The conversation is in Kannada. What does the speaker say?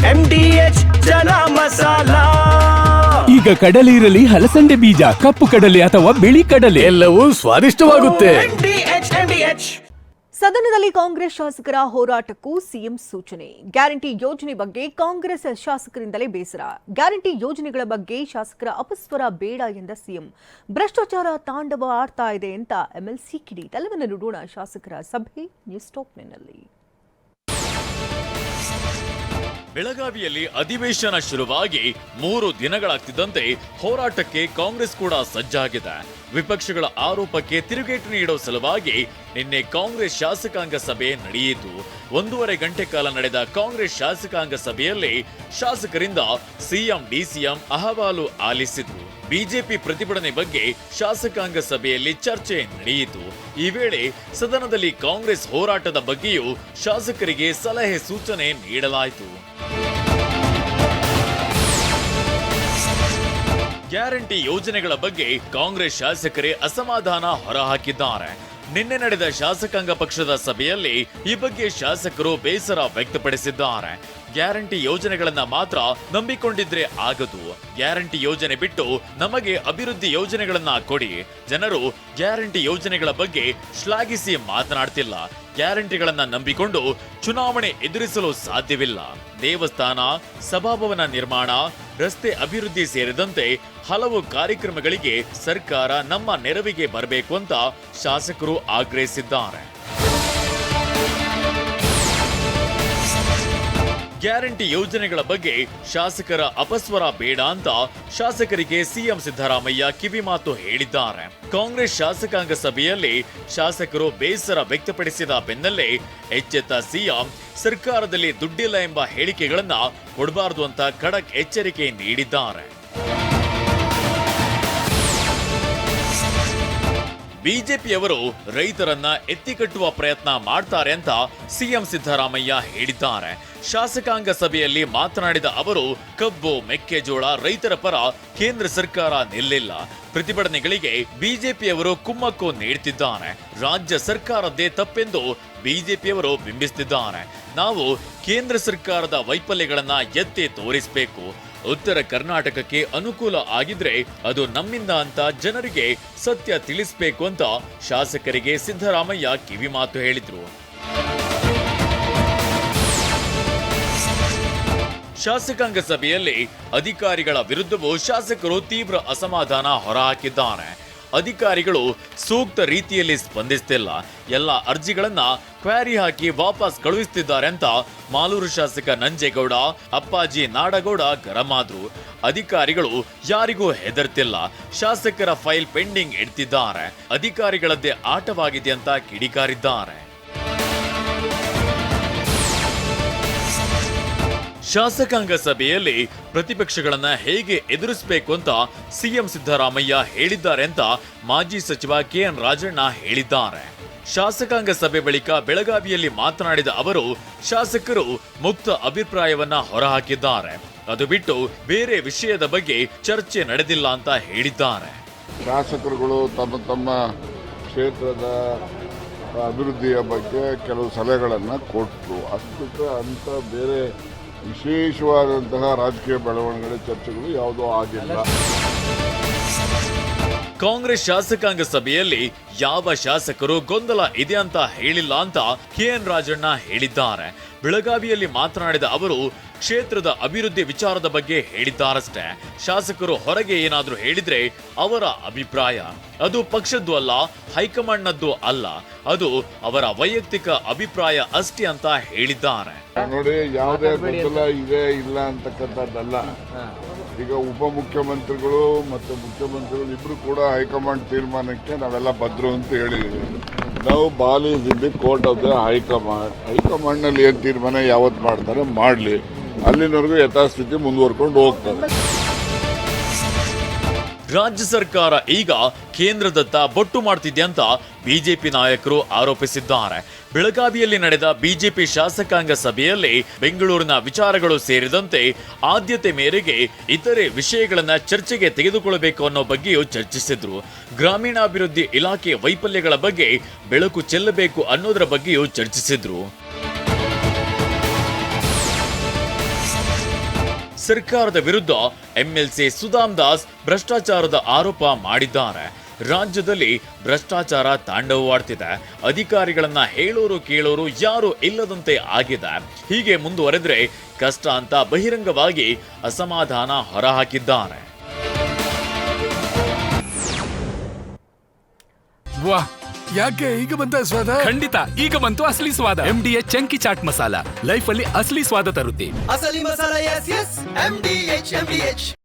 MDH ಚನ ಮಸಾಲ. ಈಗ ಕಡಲೆ ಇರಲಿ, ಹಲಸಂಡೆ ಬೀಜ, ಕಪ್ಪು ಕಡಲೆ ಅಥವಾ ಬಿಳಿ ಕಡಲೆ, ಎಲ್ಲವೂ ಸ್ವಾದಿಷ್ಟವಾಗುತ್ತೆ. ಸದನದಲ್ಲಿ ಕಾಂಗ್ರೆಸ್ ಶಾಸಕರ ಹೋರಾಟಕ್ಕೂ ಸಿಎಂ ಸೂಚನೆ. ಗ್ಯಾರಂಟಿ ಯೋಜನೆ ಬಗ್ಗೆ ಕಾಂಗ್ರೆಸ್ ಶಾಸಕರಿಂದಲೇ ಬೇಸರ. ಗ್ಯಾರಂಟಿ ಯೋಜನೆಗಳ ಬಗ್ಗೆ ಶಾಸಕರ ಅಪಸ್ವರ ಬೇಡ ಎಂದ ಸಿಎಂ. ಭ್ರಷ್ಟಾಚಾರ ತಾಂಡವ ಆಡ್ತಾ ಇದೆ ಅಂತ ಎಂಎಲ್ಸಿ ಕಿಡಿ. ಎಲ್ಲವನ್ನ ನೋಡೋಣ ಶಾಸಕರ ಸಭೆ ನ್ಯೂಸ್ ಟಾಪ್ನಲ್ಲಿ. ಬೆಳಗಾವಿಯಲ್ಲಿ ಅಧಿವೇಶನ ಶುರುವಾಗಿ 3 ದಿನಗಳಾಗ್ತಿದ್ದಂತೆ ಹೋರಾಟಕ್ಕೆ ಕಾಂಗ್ರೆಸ್ ಕೂಡ ಸಜ್ಜಾಗಿದೆ. ವಿಪಕ್ಷಗಳ ಆರೋಪಕ್ಕೆ ತಿರುಗೇಟು ನೀಡೋ ಸಲುವಾಗಿ ನಿನ್ನೆ ಕಾಂಗ್ರೆಸ್ ಶಾಸಕಾಂಗ ಸಭೆ ನಡೆಯಿತು. 1.5 ಗಂಟೆ ಕಾಲ ನಡೆದ ಕಾಂಗ್ರೆಸ್ ಶಾಸಕಾಂಗ ಸಭೆಯಲ್ಲಿ ಶಾಸಕರಿಂದ ಸಿಎಂ ಡಿಸಿಎಂ ಅಹವಾಲು ಆಲಿಸಿದ್ರು. ಬಿಜೆಪಿ ಪ್ರತಿಭಟನೆ ಬಗ್ಗೆ ಶಾಸಕಾಂಗ ಸಭೆಯಲ್ಲಿ ಚರ್ಚೆ ನಡೆಯಿತು. ಈ ವೇಳೆ ಸದನದಲ್ಲಿ ಕಾಂಗ್ರೆಸ್ ಹೋರಾಟದ ಬಗ್ಗೆಯೂ ಶಾಸಕರಿಗೆ ಸಲಹೆ ಸೂಚನೆ ನೀಡಲಾಯಿತು. ಗ್ಯಾರಂಟಿ ಯೋಜನೆಗಳ ಬಗ್ಗೆ ಕಾಂಗ್ರೆಸ್ ಶಾಸಕರೇ ಅಸಮಾಧಾನ ಹೊರಹಾಕಿದ್ದಾರೆ. ನಿನ್ನೆ ನಡೆದ ಶಾಸಕಾಂಗ ಪಕ್ಷದ ಸಭೆಯಲ್ಲಿ ಈ ಬಗ್ಗೆ ಶಾಸಕರು ಬೇಸರ ವ್ಯಕ್ತಪಡಿಸಿದ್ದಾರೆ. ಗ್ಯಾರಂಟಿ ಯೋಜನೆಗಳನ್ನ ಮಾತ್ರ ನಂಬಿಕೊಂಡಿದ್ರೆ ಆಗದು. ಗ್ಯಾರಂಟಿ ಯೋಜನೆ ಬಿಟ್ಟು ನಮಗೆ ಅಭಿವೃದ್ಧಿ ಯೋಜನೆಗಳನ್ನ ಕೊಡಿ. ಜನರು ಗ್ಯಾರಂಟಿ ಯೋಜನೆಗಳ ಬಗ್ಗೆ ಶ್ಲಾಘಿಸಿ ಮಾತನಾಡ್ತಿಲ್ಲ. ಗ್ಯಾರಂಟಿಗಳನ್ನ ನಂಬಿಕೊಂಡು ಚುನಾವಣೆ ಎದುರಿಸಲು ಸಾಧ್ಯವಿಲ್ಲ. ದೇವಸ್ಥಾನ, ಸಭಾಭವನ ನಿರ್ಮಾಣ, ರಸ್ತೆ ಅಭಿವೃದ್ಧಿ ಸೇರಿದಂತೆ ಹಲವು ಕಾರ್ಯಕ್ರಮಗಳಿಗೆ ಸರ್ಕಾರ ನಮ್ಮ ನೆರವಿಗೆ ಬರಬೇಕು ಅಂತ ಶಾಸಕರು ಆಗ್ರಹಿಸಿದ್ದಾರೆ. ಗ್ಯಾರಂಟಿ ಯೋಜನೆಗಳ ಬಗ್ಗೆ ಶಾಸಕರ ಅಪಸ್ವರ ಬೇಡ ಅಂತ ಶಾಸಕರಿಗೆ ಸಿಎಂ ಸಿದ್ದರಾಮಯ್ಯ ಕಿವಿಮಾತು ಹೇಳಿದ್ದಾರೆ. ಕಾಂಗ್ರೆಸ್ ಶಾಸಕಾಂಗ ಸಭೆಯಲ್ಲಿ ಶಾಸಕರು ಬೇಸರ ವ್ಯಕ್ತಪಡಿಸಿದ ಬೆನ್ನಲ್ಲೇ ಎಚ್ಚೆತ್ತ ಸಿಎಂ ಸರ್ಕಾರದಲ್ಲಿ ದುಡ್ಡಿಲ್ಲ ಎಂಬ ಹೇಳಿಕೆಗಳನ್ನ ಕೊಡಬಾರದು ಅಂತ ಖಡಕ್ ಎಚ್ಚರಿಕೆ ನೀಡಿದ್ದಾರೆ. ಬಿಜೆಪಿಯವರು ರೈತರನ್ನ ಎತ್ತಿಕಟ್ಟುವ ಪ್ರಯತ್ನ ಮಾಡ್ತಾರೆ ಅಂತ ಸಿಎಂ ಸಿದ್ದರಾಮಯ್ಯ ಹೇಳಿದ್ದಾರೆ. ಶಾಸಕಾಂಗ ಸಭೆಯಲ್ಲಿ ಮಾತನಾಡಿದ ಅವರು, ಕಬ್ಬು, ಮೆಕ್ಕೆಜೋಳ ರೈತರ ಪರ ಕೇಂದ್ರ ಸರ್ಕಾರ ನಿಲ್ಲಿಲ್ಲ. ಪ್ರತಿಭಟನೆಗಳಿಗೆ ಬಿಜೆಪಿಯವರು ಕುಮ್ಮಕ್ಕು ನೀಡುತ್ತಿದ್ದಾರೆ. ರಾಜ್ಯ ಸರ್ಕಾರದ್ದೇ ತಪ್ಪೆಂದು ಬಿಜೆಪಿಯವರು ಬಿಂಬಿಸುತ್ತಿದ್ದಾರೆ. ನಾವು ಕೇಂದ್ರ ಸರ್ಕಾರದ ವೈಫಲ್ಯಗಳನ್ನ ಎತ್ತಿ ತೋರಿಸಬೇಕು. ಉತ್ತರ ಕರ್ನಾಟಕಕ್ಕೆ ಅನುಕೂಲ ಆಗಿದ್ರೆ ಅದು ನಮ್ಮಿಂದ ಅಂತ ಜನರಿಗೆ ಸತ್ಯ ತಿಳಿಸಬೇಕು ಅಂತ ಶಾಸಕರಿಗೆ ಸಿದ್ದರಾಮಯ್ಯ ಕಿವಿಮಾತು ಹೇಳಿದ್ರು. ಶಾಸಕಾಂಗ ಸಭೆಯಲ್ಲಿ ಅಧಿಕಾರಿಗಳ ವಿರುದ್ಧವೂ ಶಾಸಕರು ತೀವ್ರ ಅಸಮಾಧಾನ ಹೊರಹಾಕಿದ್ದಾರೆ. ಅಧಿಕಾರಿಗಳು ಸೂಕ್ತ ರೀತಿಯಲ್ಲಿ ಸ್ಪಂದಿಸುತ್ತಿಲ್ಲ. ಎಲ್ಲ ಅರ್ಜಿಗಳನ್ನ ಕ್ವಾರಿ ಹಾಕಿ ವಾಪಸ್ ಕಳುಹಿಸುತ್ತಿದ್ದಾರೆ ಅಂತ ಮಾಲೂರು ಶಾಸಕ ನಂಜೇಗೌಡ, ಅಪ್ಪಾಜಿ ನಾಡಗೌಡ ಗರಂ ಆದ್ರು. ಅಧಿಕಾರಿಗಳು ಯಾರಿಗೂ ಹೆದರ್ತಿಲ್ಲ. ಶಾಸಕರ ಫೈಲ್ ಪೆಂಡಿಂಗ್ ಇಡ್ತಿದ್ದಾರೆ. ಅಧಿಕಾರಿಗಳದ್ದೇ ಆಟವಾಗಿದೆ ಅಂತ ಕಿಡಿಕಾರಿದ್ದಾರೆ. ಶಾಸಕಾಂಗ ಸಭೆಯಲ್ಲಿ ಪ್ರತಿಪಕ್ಷಗಳನ್ನ ಹೇಗೆ ಎದುರಿಸಬೇಕು ಅಂತ ಸಿಎಂ ಸಿದ್ದರಾಮಯ್ಯ ಹೇಳಿದ್ದಾರೆ ಅಂತ ಮಾಜಿ ಸಚಿವ ಕೆಎನ್ ರಾಜಣ್ಣ ಹೇಳಿದ್ದಾರೆ. ಶಾಸಕಾಂಗ ಸಭೆ ಬಳಿಕ ಬೆಳಗಾವಿಯಲ್ಲಿ ಮಾತನಾಡಿದ ಅವರು, ಶಾಸಕರು ಮುಕ್ತ ಅಭಿಪ್ರಾಯವನ್ನ ಹೊರಹಾಕಿದ್ದಾರೆ. ಅದು ಬಿಟ್ಟು ಬೇರೆ ವಿಷಯದ ಬಗ್ಗೆ ಚರ್ಚೆ ನಡೆದಿಲ್ಲ ಅಂತ ಹೇಳಿದ್ದಾರೆ. ಶಾಸಕರುಗಳು ತಮ್ಮ ತಮ್ಮ ಕ್ಷೇತ್ರದ ಅಭಿವೃದ್ಧಿಯ ಬಗ್ಗೆ ಕೆಲವು ಸಲಹೆಗಳನ್ನು ಕೊಟ್ಟರು. ಅಷ್ಟು ಅಂತ ಬೇರೆ ವಿಶೇಷವಾದಂತಹ ರಾಜಕೀಯ ಬೆಳವಣಿಗೆ ಚರ್ಚೆಗಳು ಯಾವುದೂ ಆಗಿಲ್ಲ. ಕಾಂಗ್ರೆಸ್ ಶಾಸಕಾಂಗ ಸಭೆಯಲ್ಲಿ ಯಾವ ಶಾಸಕರು ಗೊಂದಲ ಇದೆ ಅಂತ ಹೇಳಿಲ್ಲ ಅಂತ ಕೆಎನ್ ರಾಜಣ್ಣ ಹೇಳಿದ್ದಾರೆ. ಬೆಳಗಾವಿಯಲ್ಲಿ ಮಾತನಾಡಿದ ಅವರು, ಕ್ಷೇತ್ರದ ಅಭಿವೃದ್ಧಿ ವಿಚಾರದ ಬಗ್ಗೆ ಹೇಳಿದ್ದಾರಷ್ಟೇ. ಶಾಸಕರು ಹೊರಗೆ ಏನಾದ್ರೂ ಹೇಳಿದ್ರೆ ಅವರ ಅಭಿಪ್ರಾಯ. ಅದು ಪಕ್ಷದ್ದು ಅಲ್ಲ, ಹೈಕಮಾಂಡ್ನದ್ದು ಅಲ್ಲ. ಅದು ಅವರ ವೈಯಕ್ತಿಕ ಅಭಿಪ್ರಾಯ ಅಷ್ಟೇ ಅಂತ ಹೇಳಿದ್ದಾರೆ. ನೋಡಿ, ಯಾವುದೇ ಗೊಂದಲ ಇದೆ ಇಲ್ಲ ಅಂತಕ್ಕಂಥದ್ದಲ್ಲ. ಈಗ ಉಪಮುಖ್ಯಮಂತ್ರಿಗಳು ಮತ್ತು ಮುಖ್ಯಮಂತ್ರಿಗಳು ಇಬ್ರು ಕೂಡ ಹೈಕಮಾಂಡ್ ತೀರ್ಮಾನಕ್ಕೆ ನಾವೆಲ್ಲ ಬದ್ಧರು ಅಂತ ಹೇಳಿದ್ದೀವಿ. ನಾವು balls in the court of the high command. ಹೈಕಮಾಂಡ್ನಲ್ಲಿ ಏನು ತೀರ್ಮಾನ ಯಾವತ್ತು ಮಾಡ್ತಾರೆ ಮಾಡಲಿ, ಅಲ್ಲಿನವರೆಗೂ ಯಥಾಸ್ಥಿತಿ ಮುಂದುವರ್ಕೊಂಡು ಹೋಗ್ತಾರೆ. ರಾಜ್ಯ ಸರ್ಕಾರ ಈಗ ಕೇಂದ್ರದತ್ತ ಬೊಟ್ಟು ಮಾಡ್ತಿದೆ ಅಂತ ಬಿಜೆಪಿ ನಾಯಕರು ಆರೋಪಿಸಿದ್ದಾರೆ. ಬೆಳಗಾವಿಯಲ್ಲಿ ನಡೆದ ಬಿಜೆಪಿ ಶಾಸಕಾಂಗ ಸಭೆಯಲ್ಲಿ ಬೆಂಗಳೂರಿನ ವಿಚಾರಗಳು ಸೇರಿದಂತೆ ಆದ್ಯತೆ ಮೇರೆಗೆ ಇತರೆ ವಿಷಯಗಳನ್ನ ಚರ್ಚೆಗೆ ತೆಗೆದುಕೊಳ್ಳಬೇಕು ಅನ್ನೋ ಬಗ್ಗೆಯೂ ಚರ್ಚಿಸಿದ್ರು. ಗ್ರಾಮೀಣಾಭಿವೃದ್ಧಿ ಇಲಾಖೆ ವೈಫಲ್ಯಗಳ ಬಗ್ಗೆ ಬೆಳಕು ಚೆಲ್ಲಬೇಕು ಅನ್ನೋದರ ಬಗ್ಗೆಯೂ ಚರ್ಚಿಸಿದ್ರು. ಸರ್ಕಾರದ ವಿರುದ್ಧ ಎಂಎಲ್ಸಿ ಸುಧಾಮ್ ದಾಸ್ ಭ್ರಷ್ಟಾಚಾರದ ಆರೋಪ ಮಾಡಿದ್ದಾರೆ. ರಾಜ್ಯದಲ್ಲಿ ಭ್ರಷ್ಟಾಚಾರ ತಾಂಡವವಾಡ್ತಿದೆ. ಅಧಿಕಾರಿಗಳನ್ನ ಹೇಳೋರು ಕೇಳೋರು ಯಾರು ಇಲ್ಲದಂತೆ ಆಗಿದೆ. ಹೀಗೆ ಮುಂದುವರೆದ್ರೆ ಕಷ್ಟ ಅಂತ ಬಹಿರಂಗವಾಗಿ ಅಸಮಾಧಾನ ಹೊರಹಾಕಿದ್ದಾರೆ. ವಾಹ್, ಯಾಕೆ ಈಗ ಬಂತ ಸ್ವಾದ? ಖಂಡಿತ ಈಗ ಬಂತು ಅಸಲಿ ಸ್ವಾದ. MDH chunky chaat masala life ಅಲ್ಲಿ ಅಸಲಿ ಸ್ವಾದ ತರುತ್ತೆ. ಅಸಲಿ ಮಸಾಲ, ಎಸ್ ಎಸ್ MDH.